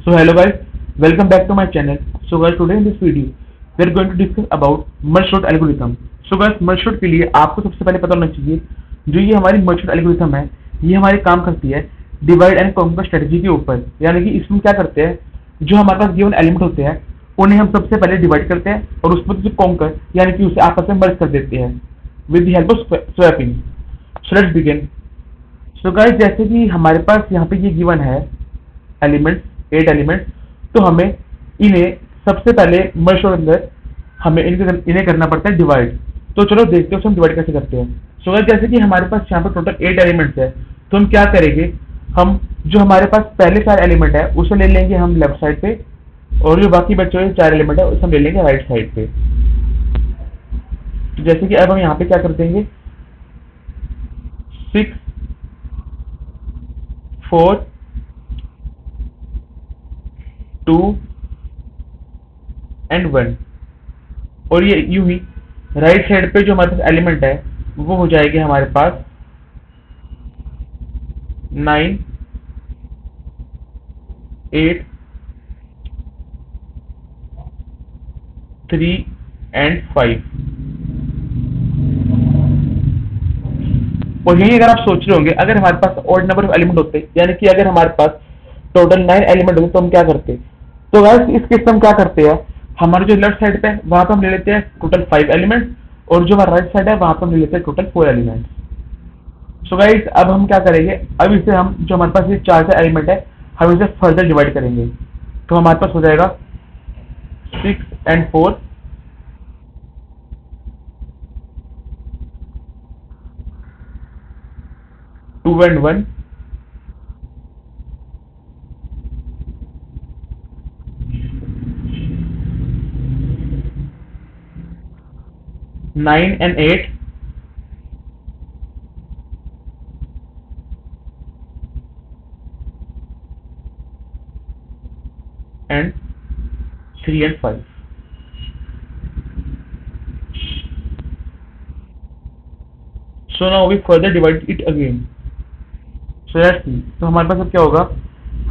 So hello guys, welcome back to my channel. So guys, today in this video we are going to discuss about merge sort algorithm. So guys, merge sort के लिए आपको सबसे पहले पता होना चाहिए जो ये हमारी merge sort algorithm है, ये हमारे काम करती है डिवाइड एंड कॉन्कर स्ट्रेटजी के ऊपर। यानी कि इसमें क्या करते हैं, जो हमारे पास गिवन एलिमेंट होते हैं उन्हें हम सबसे पहले डिवाइड करते हैं और उसमें जो कॉन्कर यानी कि उसे आपस में मर्ज कर देते हैं with the help of swapping. So let's begin. So guys, जैसे कि हमारे पास यहाँ पे ये गिवन है एलिमेंट्स, 8 एलिमेंट्स, तो हमें इन्हें सबसे पहले मर्ज के अंदर हमें इन्हें करना पड़ता है डिवाइड। तो चलो देखते हैं हम डिवाइड कैसे करते हैं। सो गाइस, जैसे कि हमारे पास यहाँ पर टोटल 8 एलिमेंट्स है, तो हम क्या करेंगे, हम जो हमारे पास पहले 4 एलिमेंट है उसे ले लेंगे हम लेफ्ट साइड पे, और जो बाकी बचे हुए 4 एलिमेंट है उसे हम ले लेंगे राइट साइड पे। तो जैसे कि अब हम यहाँ पे क्या कर देंगे, 6 4 2 एंड 1, और ये यूं ही राइट साइड पे जो हमारे पास एलिमेंट है वो हो जाएगी हमारे पास 9 8 3 एंड 5। और यही अगर आप सोच रहे होंगे, अगर हमारे पास ऑड नंबर ऑफ एलिमेंट होते, यानी कि अगर हमारे पास टोटल 9 एलिमेंट होते तो हम क्या करते। तो गाइस, इस केस में हम क्या करते हैं, हमारे जो लेफ्ट साइड पे है वहां पे हम ले लेते हैं टोटल 5 एलिमेंट, और जो हमारा राइट साइड है वहां पे हम ले लेते हैं टोटल 4 एलिमेंट। सो गाइस, अब हम क्या करेंगे, अब इसे हम जो हमारे पास ये 4 एलिमेंट है हम इसे फर्दर डिवाइड करेंगे। तो हमारे पास हो जाएगा 6 and 4 2 and 1 9 and 8 and 3 and 5। So now we further divide it again. So let's see। तो हमारे पास अब क्या होगा,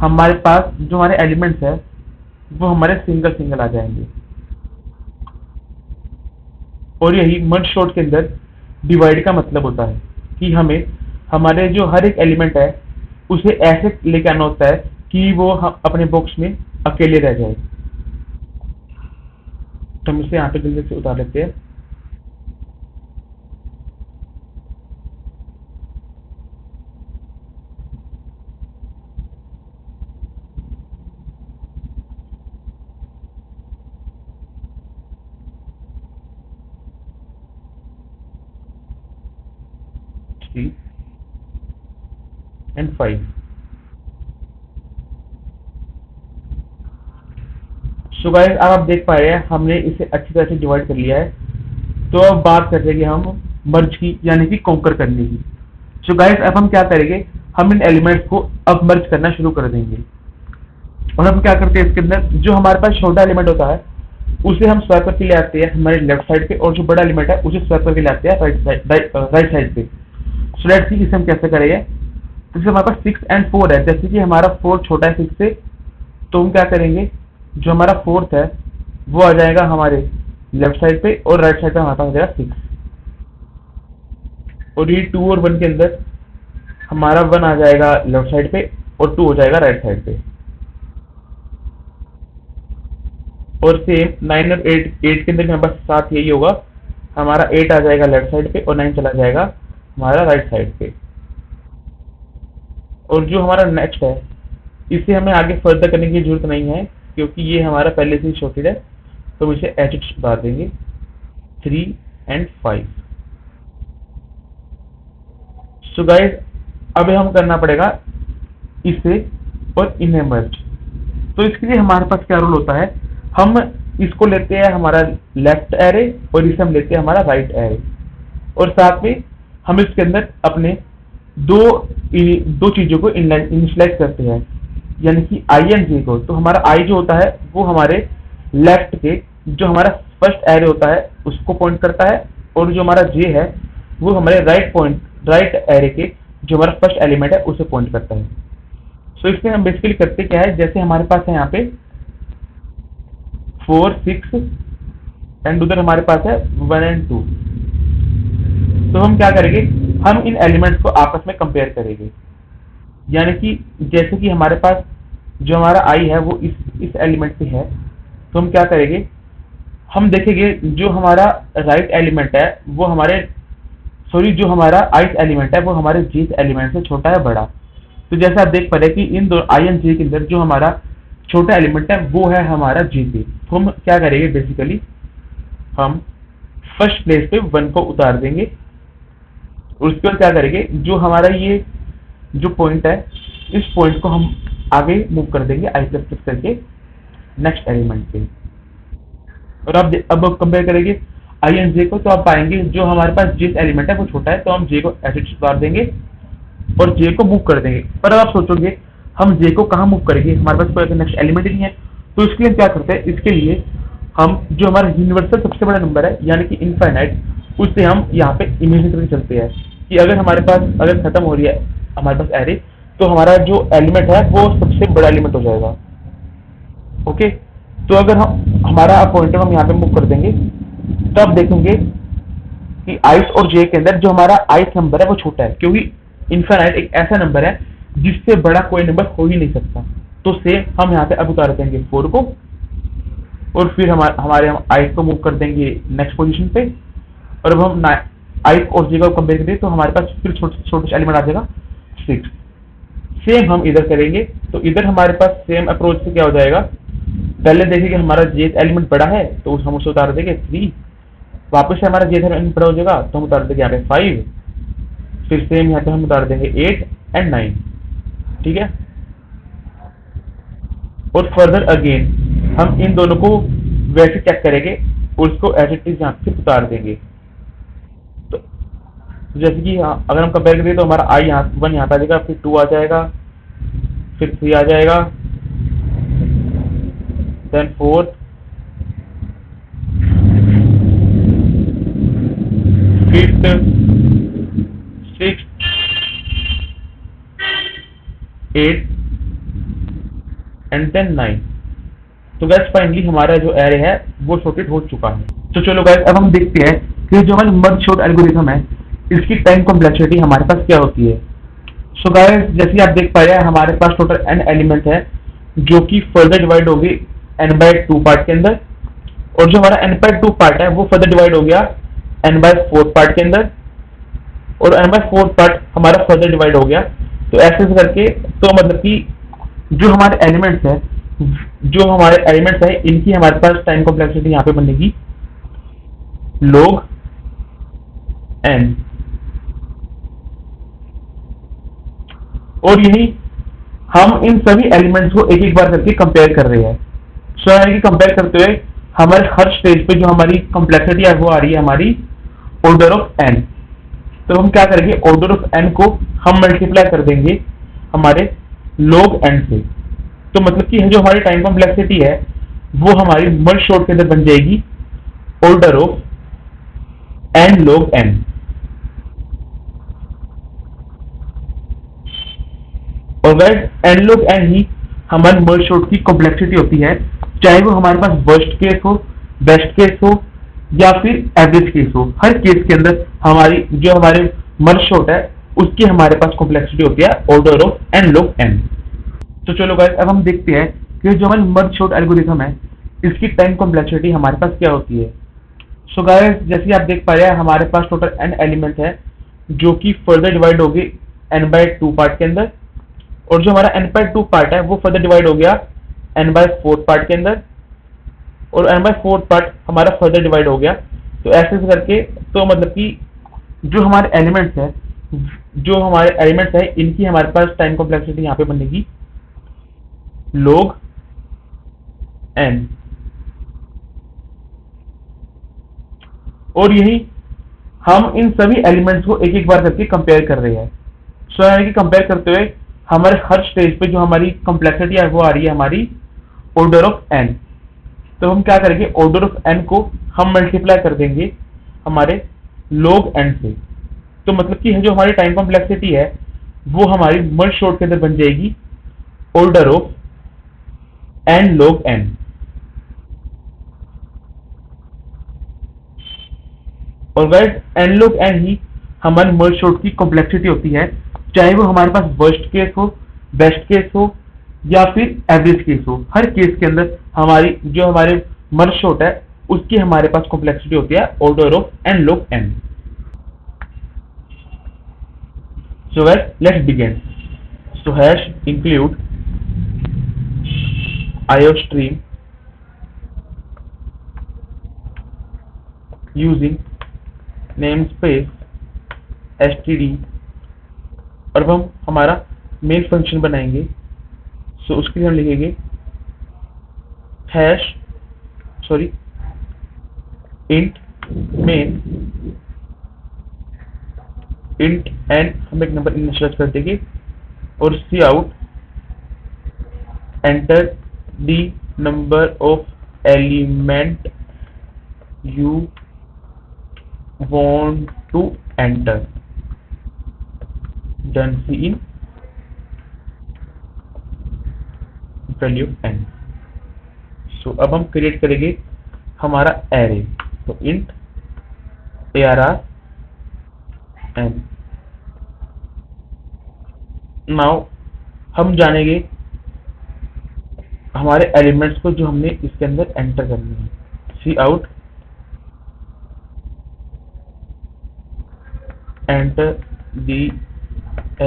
हमारे पास जो हमारे एलिमेंट्स है वो हमारे सिंगल सिंगल आ जाएंगे, और यही मर्ज सॉर्ट के अंदर डिवाइड का मतलब होता है कि हमें हमारे जो हर एक एलिमेंट है उसे ऐसे लेके आना होता है कि वो हम अपने बॉक्स में अकेले रह जाए। तो हम इसे यहाँ पे जल्दी से उतार लेते हैं। एंड 5। सो गाइस, अब आप देख पा रहे हैं हमने इसे अच्छी तरह से डिवाइड कर लिया है। तो अब बात कर रहे हैं हम मर्ज की, यानी कि कॉन्कर करने की। सो गाइस, अब हम क्या करेंगे, हम इन एलिमेंट्स को अब मर्ज करना शुरू कर देंगे। और हम क्या करते हैं, इसके अंदर जो हमारे पास छोटा एलिमेंट होता है उसे हम स्वैप करके ले आते हैं हमारे लेफ्ट साइड पे, और जो बड़ा एलिमेंट है उसे स्वैप करके ले आते हैं राइट साइड पे। सो लेट्स सी इसे हम कैसे करेंगे। तो जैसे हमारे पास 6 एंड 4 है, जैसे कि हमारा 4 छोटा है 6 से, तो हम क्या करेंगे, जो हमारा 4th है वो आ जाएगा हमारे लेफ्ट साइड पे, और राइट साइड पे हमारे पास आ जाएगा 6। और ये 2 और 1 के अंदर हमारा 1 आ जाएगा लेफ्ट साइड पे और 2 हो जाएगा राइट साइड पे। और सेम 9 और 8 के अंदर भी हमारे पास साथ यही होगा, हमारा 8 आ जाएगा लेफ्ट साइड पे और 9 चला जाएगा हमारा राइट साइड पे। और जो हमारा नेक्स्ट है इसे हमें आगे फर्दर करने की जरूरत नहीं है, क्योंकि ये हमारा पहले से ही शॉर्टेड है, तो हम इसे एच डाल देंगे 3 एंड 5। सो गाइस, अब हम करना पड़ेगा इसे और इन्हें मर्ज। तो इसके लिए हमारे पास क्या रूल होता है, हम इसको लेते हैं हमारा लेफ्ट एरे और इसे हम लेते हैं हमारा राइट एरे, और साथ में हम इसके अंदर अपने दो चीजों को इनिशियलाइज करते हैं, यानी कि आई एंड जे को। तो हमारा आई जो होता है वो हमारे लेफ्ट के जो हमारा फर्स्ट एरे होता है उसको पॉइंट करता है, और जो हमारा जे है वो हमारे राइट एरे के जो हमारा फर्स्ट एलिमेंट है उसे पॉइंट करता है। सो इसमें हम बेसिकली करते क्या है, जैसे हमारे पास है यहाँ पे 4 6 एंड उधर हमारे पास है 1 एंड 2। तो हम क्या करेंगे, हम इन एलिमेंट्स को आपस में कंपेयर करेंगे। यानी कि जैसे कि हमारे पास जो हमारा आई है वो इस एलिमेंट पे है, तो हम क्या करेंगे, हम देखेंगे जो हमारा राइट एलिमेंट है वो हमारे सॉरी जो हमारा ith एलिमेंट है वो हमारे jth एलिमेंट से छोटा है बड़ा। तो जैसे आप देख पा रहे हैं कि इन दो i एंड j के अंदर जो हमारा छोटा एलिमेंट है वो है हमारा j। तो हम क्या करेंगे, बेसिकली हम फर्स्ट प्लेस पे 1 को उतार देंगे और उसके बाद क्या करेंगे, जो हमारा ये जो पॉइंट है इस पॉइंट को हम आगे मूव कर देंगे i प्लस प्लस करके नेक्स्ट एलिमेंट पे। और अब कंपेयर करेंगे आई एंड जे को, तो आप पाएंगे जो हमारे पास जिस एलिमेंट है वो छोटा है, तो हम जे को ऐसे उतार देंगे और जे को मूव कर देंगे। पर अब आप सोचोगे हम जे को कहाँ मूव करेंगे, हमारे पास कोई नेक्स्ट एलिमेंट ही नहीं है। तो इसके लिए हम क्या करते हैं, इसके लिए हम जो हमारा यूनिवर्सल सबसे बड़ा नंबर है यानी कि इनफाइनाइट, उससे हम यहाँ पे इमेजिन करके चलते हैं कि अगर हमारे पास अगर खत्म हो रही है हमारे पास एरे, तो हमारा जो एलिमेंट है वो सबसे बड़ा एलिमेंट हो जाएगा। ओके, तो अगर हम हमारा पॉइंटर हम यहाँ पे मूव कर देंगे तो आप देखेंगे कि ith और j के अंदर जो हमारा ith नंबर है वो छोटा है, क्योंकि इनफाइनाइट एक ऐसा नंबर है जिससे बड़ा कोई नंबर हो ही नहीं सकता। तो से हम यहाँ पे अब उतार देंगे 4 को और फिर हमारे हम ith को मूव कर देंगे नेक्स्ट पोजीशन पे। और अब हम ith और j को कंपेयर करें तो हमारे पास फिर छोटा एलिमेंट आ जाएगा 6। सेम हम इधर करेंगे, तो इधर हमारे पास सेम अप्रोच से क्या हो जाएगा, पहले देखेंगे हमारा jth एलिमेंट बड़ा है तो हम उसे उतार देंगे 3, वापस से हमारा jth एलिमेंट बड़ा हो जाएगा तो हम उतार देंगे यहाँ पे 5, फिर सेम यहाँ पे हम उतार देंगे 8 एंड 9। ठीक है, और फर्दर अगेन हम इन दोनों को वैसे चेक करेंगे और उसको एज इट इज यहाँ से उतार देंगे। तो जैसे कि अगर हम कंपेयर करें तो हमारा i यहाँ 1 यहाँ पे आ जाएगा, फिर 2 आ जाएगा, फिर 3 आ जाएगा, then 4, 5th, 6th, 8 and then 9। तो गैस फाइनली हमारा जो एरे है वो सॉर्टेड हो चुका है। तो चलो गैस अब हम देखते हैं कि जो हमारी मर्ज सॉर्ट एल्गोरिथम है इसकी टाइम कॉम्प्लेक्सिटी हमारे पास क्या होती है। सो गाइस जैसे आप देख पा रहे हैं हमारे पास टोटल n एलिमेंट है जो कि फर्दर डिवाइड हो गई n/2 पार्ट के अंदर, और जो हमारा n/2 पार्ट है वो फर्दर डिवाइड हो गया n/4 पार्ट के अंदर, और n/4 पार्ट हमारा फर्दर डिवाइड हो गया। तो ऐसे करके तो मतलब कि जो हमारे एलिमेंट्स है इनकी हमारे पास टाइम कॉम्प्लेक्सिटी यहाँ पे बनेगी log n। और यही हम इन सभी एलिमेंट्स को एक एक बार करके कंपेयर कर रहे हैं। सो यानी कि कंपेयर करते हुए हमारे हर स्टेज पे जो हमारी कॉम्प्लेक्सिटी है वो आ रही है हमारी ऑर्डर ऑफ n। तो हम क्या करेंगे, ऑर्डर ऑफ n को हम मल्टीप्लाई कर देंगे हमारे log n से। तो मतलब कि जो हमारी टाइम कॉम्प्लेक्सिटी है वो हमारी मर्ज सॉर्ट के अंदर बन जाएगी order of n log n। और गाइस n log n ही हमारी मर्ज सॉर्ट की कॉम्प्लेक्सिटी होती है, चाहे वो हमारे पास वर्स्ट केस हो, बेस्ट केस हो या फिर एवरेज केस हो। हर केस के अंदर हमारी जो हमारे मर्ज सॉर्ट है उसकी हमारे पास कॉम्प्लेक्सिटी होती है order of n log n। तो चलो गाइस अब हम देखते हैं कि जो हमारी मर्ज सॉर्ट एल्गोरिथम है इसकी टाइम कॉम्प्लेक्सिटी हमारे पास क्या होती है। सो गाइस जैसे आप देख पा रहे हैं हमारे पास टोटल n एलिमेंट है जो कि फर्दर डिवाइड हो गई n/2 पार्ट के अंदर, और जो हमारा n/2 पार्ट है वो फर्दर डिवाइड हो गया n/4 पार्ट के अंदर, और n/4 पार्ट हमारा फर्दर डिवाइड हो गया। तो ऐसे करके तो मतलब कि जो हमारे एलिमेंट्स है इनकी हमारे पास टाइम कॉम्प्लेक्सिटी यहाँ पे बनेगी log n। और यही हम इन सभी एलिमेंट्स को एक एक बार करके कंपेयर कर रहे हैं। सो यानी कि कंपेयर करते हुए हमारे हर स्टेज पे जो हमारी कॉम्प्लेक्सिटी है वो आ रही है हमारी ऑर्डर ऑफ n। तो हम क्या करेंगे, ऑर्डर ऑफ n को हम मल्टीप्लाई कर देंगे हमारे log n से। तो मतलब कि जो हमारी टाइम कॉम्प्लेक्सिटी है वो हमारी मर्ज सॉर्ट के अंदर बन जाएगी order of n log n। और गाइस n log n ही हमारी मर्ज सॉर्ट की कॉम्प्लेक्सिटी होती है, चाहे वो हमारे पास वर्स्ट केस हो, बेस्ट केस हो या फिर एवरेज केस हो। हर केस के अंदर हमारे मर्ज सॉर्ट है उसकी हमारे पास कॉम्प्लेक्सिटी होती है order of n log n। So guys, let's begin. So hash include IOStream using namespace std। और अब हम हमारा मेन फंक्शन बनाएंगे। सो उसके लिए हम लिखेंगे int main int n, हम एक नंबर इनिशियलाइज कर देंगे और cout enter the number of element you want to enter, then cin value n। सो अब हम क्रिएट करेंगे हमारा एरे। तो int arr n। नाउ हम जानेंगे हमारे एलिमेंट्स को जो हमने इसके अंदर एंटर करने हैं। cout enter the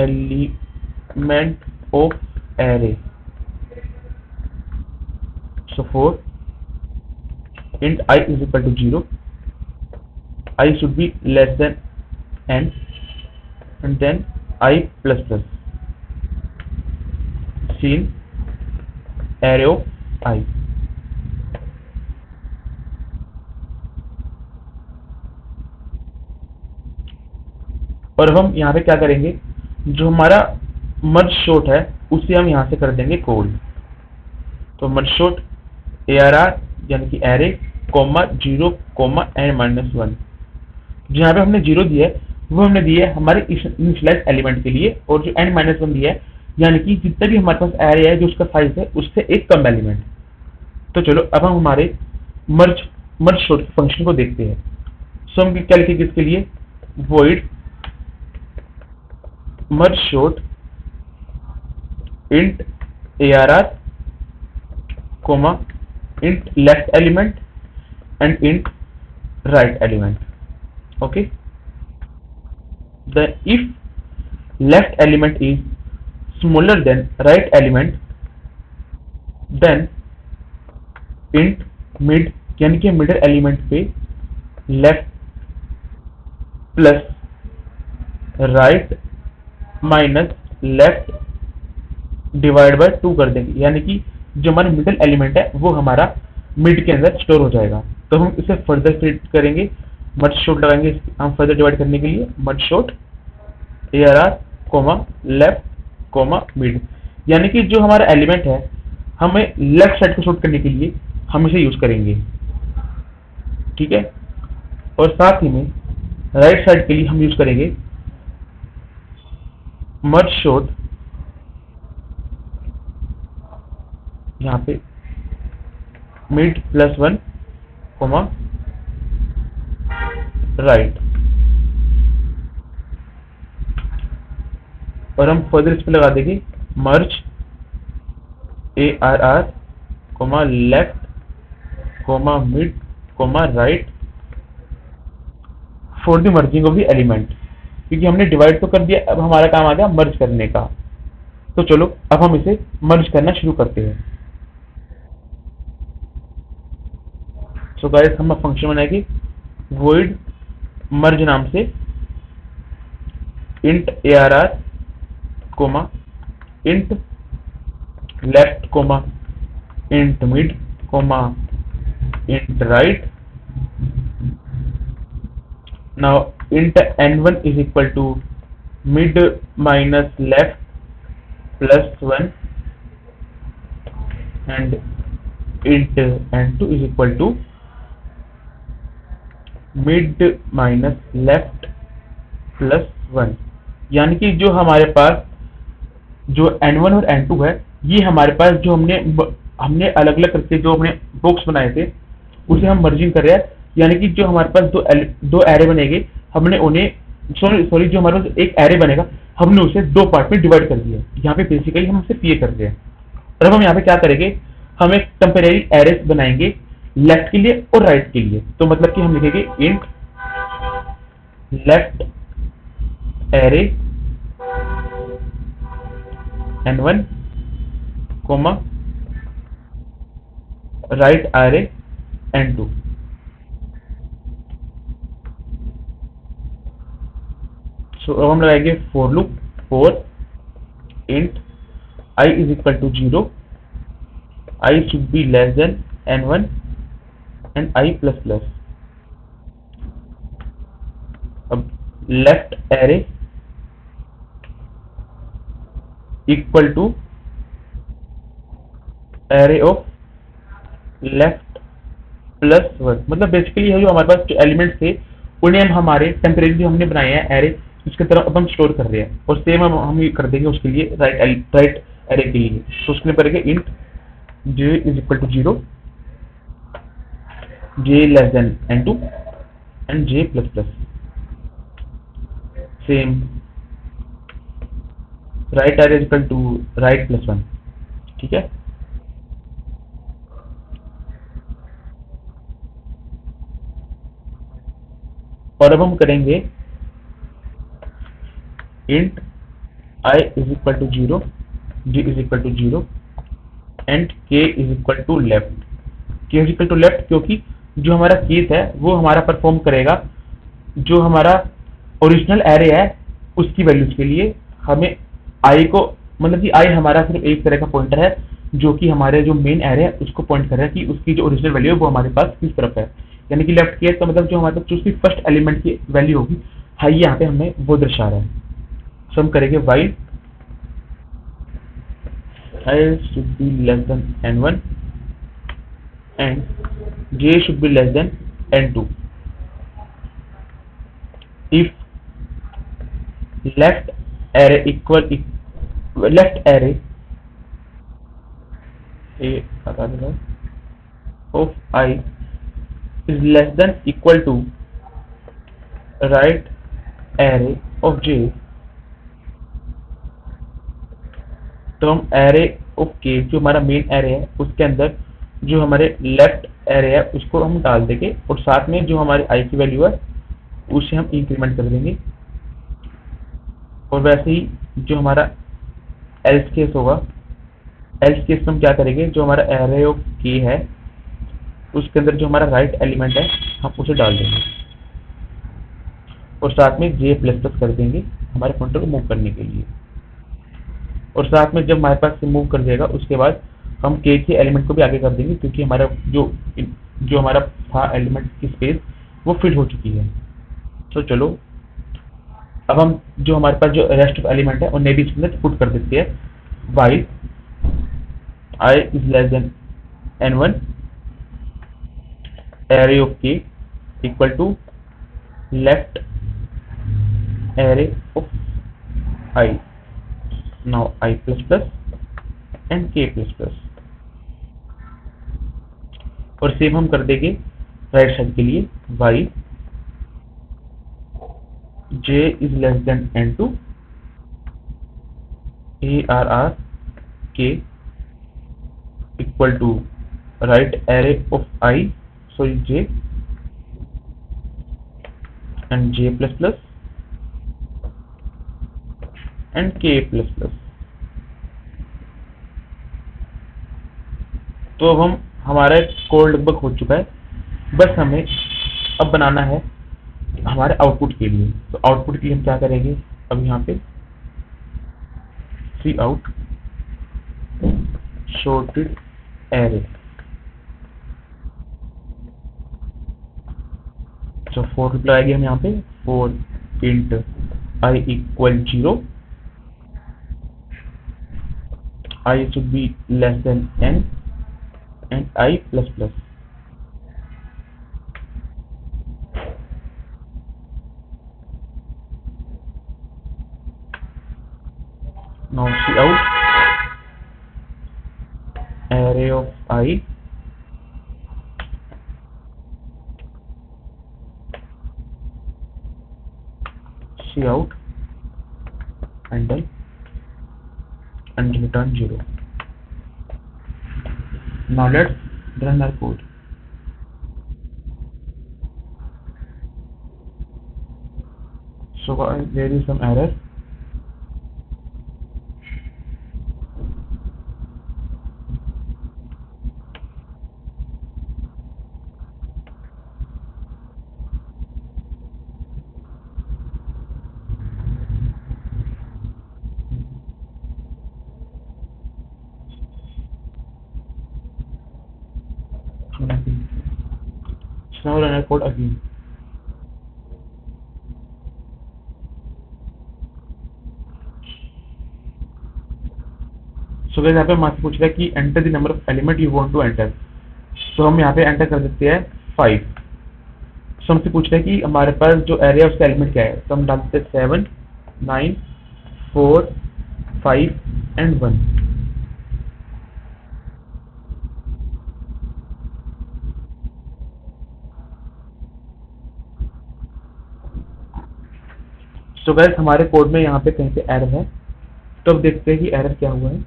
element of array। So for int I is equal to 0, I should be less than n, and then I plus plus cin array of I। और अब हम यहाँ पे क्या करेंगे, जो हमारा मर्ज सॉर्ट है उसे हम यहाँ से कर देंगे कॉल। तो मर्ज सॉर्ट arr यानी कि एरे कॉमा 0 कॉमा n-1। जहाँ पे हमने 0 दिया है वो हमने दिया है हमारे इनिशियलाइज एलिमेंट के लिए, और जो n-1 दिया है यानी कि जितना भी हमारे पास एरे है जो उसका साइज है उससे एक कम एलिमेंट। तो चलो अब हम हमारे मर्ज सॉर्ट फंक्शन को देखते हैं। सो हम क्या लिखेंगे इसके लिए, void merge sort int arr comma int left element and int right element। okay, then if left element is smaller than right element then int mid यानी कि मिडिल एलिमेंट पे left plus right minus left divide by 2 कर देंगे, यानी कि जो हमारा middle element है वो हमारा मिड के अंदर स्टोर हो जाएगा। तो हम इसे फर्दर फिट करेंगे, मर्ज सॉर्ट लगाएंगे हम फर्दर डिवाइड करने के लिए, merge sort arr comma left comma mid, यानी कि जो हमारा एलिमेंट है हमें लेफ्ट साइड को सॉर्ट करने के लिए हम इसे यूज करेंगे। ठीक है, और साथ ही में राइट साइड के लिए हम यूज करेंगे मर्ज सॉर्ट, यहाँ पे मिड प्लस 1 कोमा राइट, और हम फर्दर इस पे लगा देंगे merge arr comma left comma mid comma right for the merging of the element, क्योंकि हमने डिवाइड तो कर दिया, अब हमारा काम आ गया मर्ज करने का। तो चलो अब हम इसे मर्ज करना शुरू करते हैं। सो गाइस हम फंक्शन बनाएंगे void मर्ज नाम से int arr comma int left comma int mid comma int right। now int n1 is equal to mid minus left plus 1 and int n2 is equal to mid minus left plus 1, यानी कि जो हमारे पास जो n1 और n2 है ये हमारे पास जो हमने अलग अलग करके जो हमने बॉक्स बनाए थे उसे हम मर्जिंग कर रहे हैं, यानी कि जो हमारे पास दो एरे बनेंगे, हमने उन्हें सॉरी सॉरी जो हमारे पास एक एरे बनेगा हमने उसे दो पार्ट में डिवाइड कर दिया। यहाँ पे बेसिकली हम सिर्फ ये कर रहे हैं। और अब हम यहाँ पे क्या करेंगे, हम एक टेम्परेरी एरेस बनाएंगे लेफ्ट के लिए और राइट के लिए। तो मतलब कि हम लिखेंगे int left array n1 comma right array n2। So अब हम लगाएंगे for loop for int I is equal to 0, I should be less than n1 and I plus plus। अब left array equal to array of left plus one. मतलब basically जो हमारे पास जो elements थे उन्हें हम हमारे टेम्परेरी जो हमने बनाए हैं एरे उसकी तरफ अब हम स्टोर कर रहे हैं, और सेम हम ये कर देंगे उसके लिए राइट एरे के लिए। तो उसके लिए करेंगे int j is equal to 0, j less than n2 and j plus plus. Same right array is equal to right plus one. ठीक है, और अब हम करेंगे int I is equal to 0, j is equal to 0 and k is equal to left. k is equal to left क्योंकि जो हमारा case है वो हमारा परफॉर्म करेगा जो हमारा ओरिजिनल एरे है उसकी वैल्यूज के लिए। हमें I को मतलब कि I हमारा सिर्फ एक तरह का पॉइंटर है जो कि हमारे जो मेन एरे है उसको पॉइंट कर रहा है कि उसकी जो ओरिजिनल वैल्यू है वो हमारे पास किस तरफ है। यानी कि लेफ्ट केस का मतलब जो हमारे पास जो उसकी फर्स्ट एलिमेंट की वैल्यू होगी हाई यहाँ पे हमें वो दर्शा रहा है। सो हम करेंगे while I should be less than n1 and j should be less than n2 if left array left array of I is less than equal to right array of j। तो हम एरे ऑफ के जो हमारा main array है उसके अंदर जो हमारे लेफ्ट एरे है उसको हम डाल देंगे, और साथ में जो हमारी आई की वैल्यू है उसे हम इंक्रीमेंट कर देंगे। और वैसे ही जो हमारा एल्स केस होगा, एल्स केस में हम क्या करेंगे, जो हमारा एरे ऑफ के है उसके अंदर जो हमारा राइट एलिमेंट है हम उसे डाल देंगे, और साथ में जे प्लस प्लस कर देंगे हमारे पॉइंटर को मूव करने के लिए। और साथ में जब हमारे पास से मूव कर देगा उसके बाद हम के एलिमेंट को भी आगे कर देंगे क्योंकि हमारा जो हमारा था एलिमेंट की स्पेस वो फिल हो चुकी है। तो चलो अब हम जो हमारे पास जो रेस्ट ऑफ एलिमेंट है उन्हें भी इसके अंदर पुट कर देते हैं। While I is less than n1 array of के equal to left array of I। now I plus plus and k plus plus। और सेम हम कर देंगे राइट साइड के लिए Y j is less than n2 arr k equal to right array of I sorry j and j plus plus and के plus plus. तो अब हमारा कोड लगभग हो चुका है, बस हमें अब बनाना है हमारे आउटपुट के लिए। तो आउटपुट के लिए हम क्या करेंगे, अब यहाँ पे सी आउट सॉर्टेड एरे। तो फॉर लगाएंगे हम यहाँ पे for int I equal 0, I should be less than n and I plus plus। now see out array of I, cout handle and return 0. Now let's run our code. So there is some error. So now run our code again. So guys यहाँ पे हमसे पूछ रहा है कि enter the number of element you want to enter. तो हम यहाँ पे एंटर कर देते हैं 5। सो हमसे पूछ रहा है कि हमारे पास जो एरे है उसका एलिमेंट क्या है। तो हम डाल देते हैं 7, 9, 4, 5 एंड 1। सो गाइस हमारे कोड में यहाँ पे कहीं पे एरर है, तो अब देखते हैं कि एरर क्या हुआ है।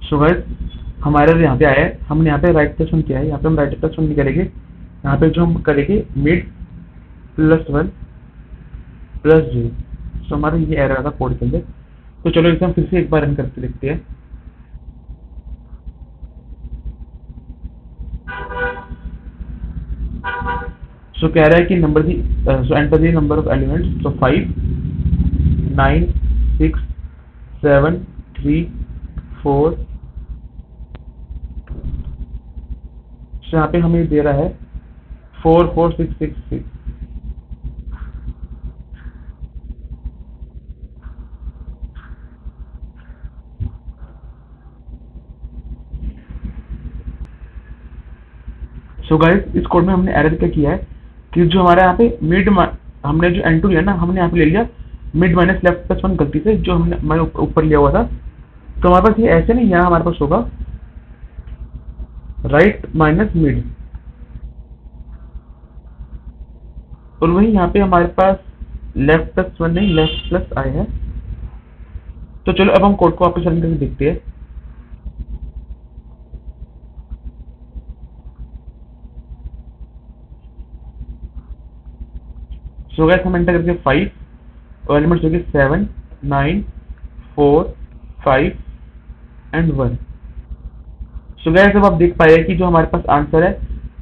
सो गाइस हमारे यहाँ पे आया है, हमने यहाँ पे राइट प्लस 1 किया है। यहाँ पे हम राइट प्लस 1 नहीं करेंगे, यहाँ पे जो हम करेंगे मिड +1 +0। सो हमारा ये एरर आता कोड के अंदर। तो चलो इसे हम फिर से एक बार रन करके देखते हैं। सो कह रहा है कि number the so enter the number of elements. So 5, 9, 6, 7, 3, 4। So यहाँ पे हमें दे रहा है 4, 4, 6, 6, 6। सो गाइस इस कोड में हमने एरर क्या किया है कि जो हमारे यहाँ पे मिड हमने जो एंटू लिया ना, हमने यहाँ पे ले लिया मिड माइनस लेफ्ट प्लस 1 गलती से, जो हमने मैंने ऊपर लिया हुआ था। तो हमारे पास ये ऐसे नहीं, यहाँ हमारे पास होगा राइट माइनस मिड, और वही यहाँ पे हमारे पास लेफ्ट प्लस 1 नहीं लेफ्ट प्लस आई है। तो चलो अब हम कोड को वापस रन करके देखते हैं। सो गाइस हम एंटर करके 5 और एलिमेंट्स हो गए 7, 9, 4, 5 एंड 1। सो गाइस अब आप देख पाए कि जो हमारे पास आंसर है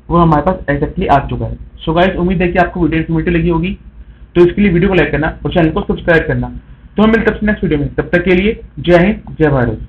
वो हमारे पास एग्जैक्टली आ चुका है। सो गाइस उम्मीद है कि आपको वीडियो इन्फॉर्मेटिव लगी होगी, तो इसके लिए वीडियो को लाइक करना और चैनल को सब्सक्राइब करना। तो हम मिलते हैं नेक्स्ट वीडियो में, तब तक के लिए जय हिंद जय भारत।